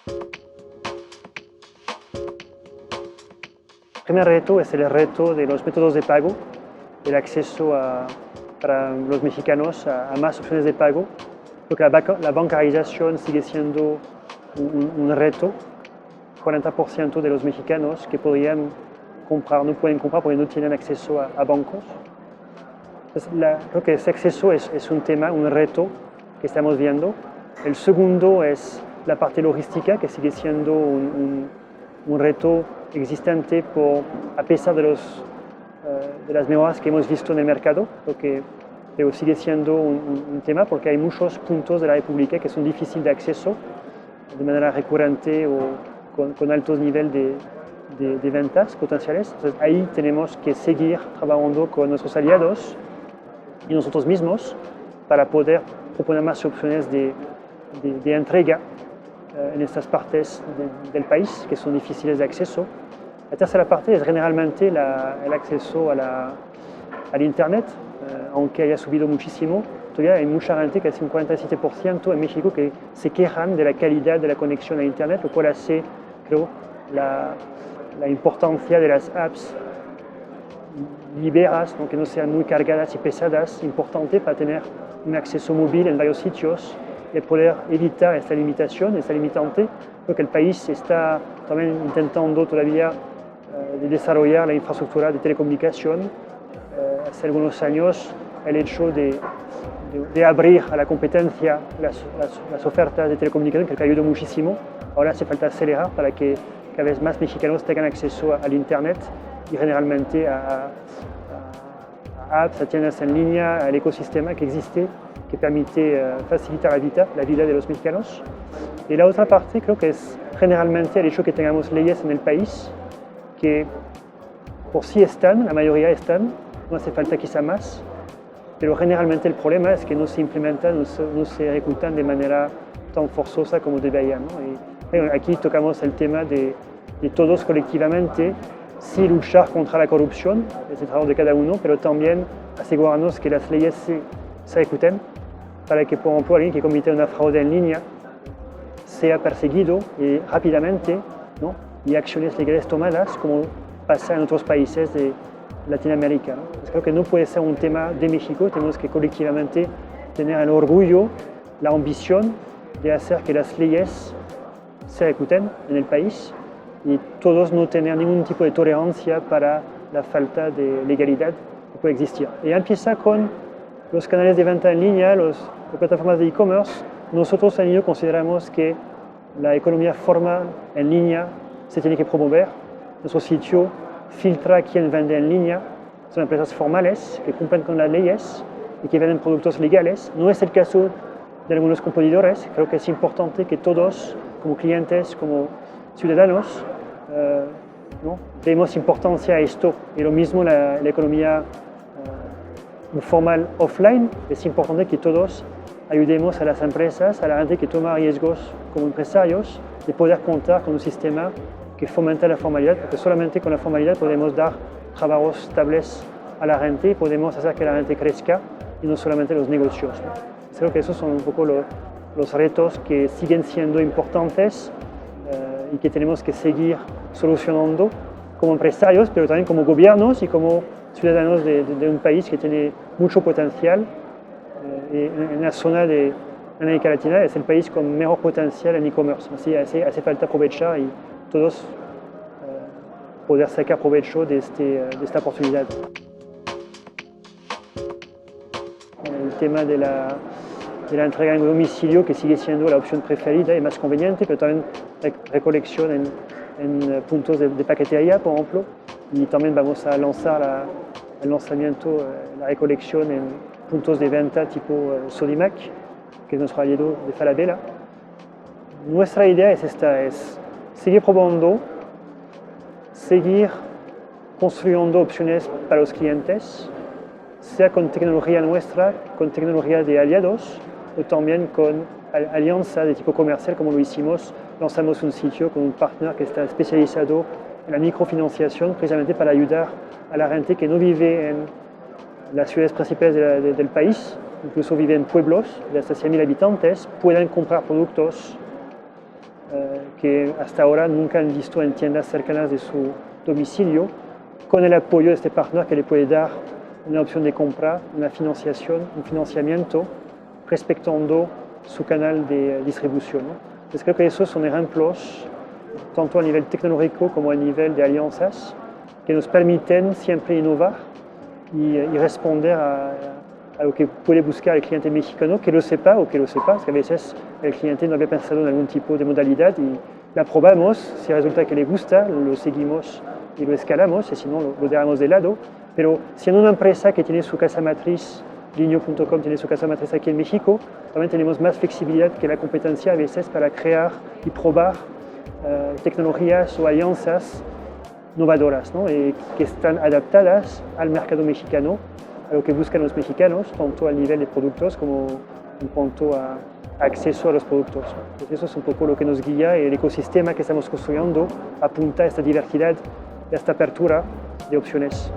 El primer reto es el reto de los métodos de pago, el acceso para los mexicanos a más opciones de pago, porque la bancarización sigue siendo un reto. 40% de los mexicanos que podrían comprar no pueden comprar porque no tienen acceso a bancos. Entonces, creo que ese acceso es un tema, un reto que estamos viendo. El segundo es la parte logística, que sigue siendo un reto existente a pesar de las mejoras que hemos visto en el mercado, pero sigue siendo un tema porque hay muchos puntos de la República que son difíciles de acceso de manera recurrente o con altos niveles de ventas potenciales. Entonces ahí tenemos que seguir trabajando con nuestros aliados y nosotros mismos para poder proponer más opciones de entrega en estas partes del país que son difíciles de acceso. La tercera parte es generalmente el acceso al Internet, aunque haya subido muchísimo. Todavía hay mucha gente, casi un 47% en México, que se quejan de la calidad de la conexión a Internet, lo cual hace, creo, la importancia de las apps liberas, ¿no? Que no sean muy cargadas y pesadas, importante para tener un acceso móvil en varios sitios y poder evitar esta limitación, esta limitante, porque el país está también intentando todavía de desarrollar la infraestructura de telecomunicación. Hace algunos años el hecho de abrir a la competencia las ofertas de telecomunicación que ayudó muchísimo. Ahora hace falta acelerar para que cada vez más mexicanos tengan acceso al Internet y generalmente a apps, a tiendas en línea, al ecosistema que existe, que permite facilitar la vida de los mexicanos. Y la otra parte creo que es generalmente el hecho que tengamos leyes en el país que por sí están, la mayoría están, no hace falta quizá más, pero generalmente el problema es que no se implementan, no se ejecutan de manera tan forzosa como deberían, ¿no? Y bueno, aquí tocamos el tema de todos colectivamente, sí luchar contra la corrupción, es el trabajo de cada uno, pero también asegurarnos que las leyes se ejecuten para que, por ejemplo, alguien que comete una fraude en línea sea perseguido rápidamente, ¿no? Y acciones legales tomadas, como pasa en otros países de Latinoamérica, ¿no? Pues creo que no puede ser un tema de México, tenemos que colectivamente tener el orgullo, la ambición de hacer que las leyes se ejecuten en el país y todos no tener ningún tipo de tolerancia para la falta de legalidad que puede existir. Y empieza con los canales de venta en línea, las plataformas de e-commerce. Nosotros en ello consideramos que la economía formal en línea se tiene que promover. Nuestro sitio filtra quién vende en línea. Son empresas formales que cumplen con las leyes y que venden productos legales. No es el caso de algunos competidores. Creo que es importante que todos, como clientes, como ciudadanos, ¿no? demos importancia a esto. Y lo mismo la economía informal offline. Es importante que todos ayudemos a las empresas, a la gente que toma riesgos como empresarios, de poder contar con un sistema que fomenta la formalidad, porque solamente con la formalidad podemos dar trabajos estables a la gente y podemos hacer que la gente crezca y no solamente los negocios, ¿no? Creo que esos son un poco los retos que siguen siendo importantes y que tenemos que seguir solucionando como empresarios, pero también como gobiernos y como ciudadanos de un país que tiene mucho potencial. En la zona de América Latina es el país con mejor potencial en e-commerce. Así hace falta aprovechar y todos poder sacar provecho de esta oportunidad. El tema de la entrega en domicilio, que sigue siendo la opción preferida y más conveniente, pero también recolección en puntos de paquetería, por ejemplo. Y también vamos a lanzar el lanzamiento, la recolección en puntos de venta tipo Sodimac, que es nuestro aliado de Falabella. Nuestra idea es esta, es seguir probando, seguir construyendo opciones para los clientes, sea con tecnología nuestra, con tecnología de aliados, o también con alianza de tipo comercial, como lo hicimos. Lanzamos un sitio con un partner que está especializado en la microfinanciación, precisamente para ayudar a la gente que no vive en las ciudades principales del país, incluso vive en pueblos de hasta 100.000 habitantes, puedan comprar productos que hasta ahora nunca han visto en tiendas cercanas de su domicilio, con el apoyo de este partner que le puede dar una opción de compra, una financiación, un financiamiento, respetando su canal de distribución, ¿no? Entonces creo que esos son ejemplos, tanto a nivel tecnológico como a nivel de alianzas, que nos permiten siempre innovar y responder a lo que puede buscar el cliente mexicano, que lo sepa o que lo sepa, porque a veces el cliente no había pensado en algún tipo de modalidad y la probamos, si resulta que le gusta, lo seguimos y lo escalamos, y si no, lo dejamos de lado. Pero siendo una empresa que tiene su casa matriz, Linio.com tiene su casa matriz aquí en México, también tenemos más flexibilidad que la competencia a veces para crear y probar tecnologías o alianzas novadoras, ¿no? Que están adaptadas al mercado mexicano, a lo que buscan los mexicanos, tanto al nivel de productos como en cuanto a acceso a los productos. Entonces eso es un poco lo que nos guía, y el ecosistema que estamos construyendo apunta a esta diversidad, a esta apertura de opciones.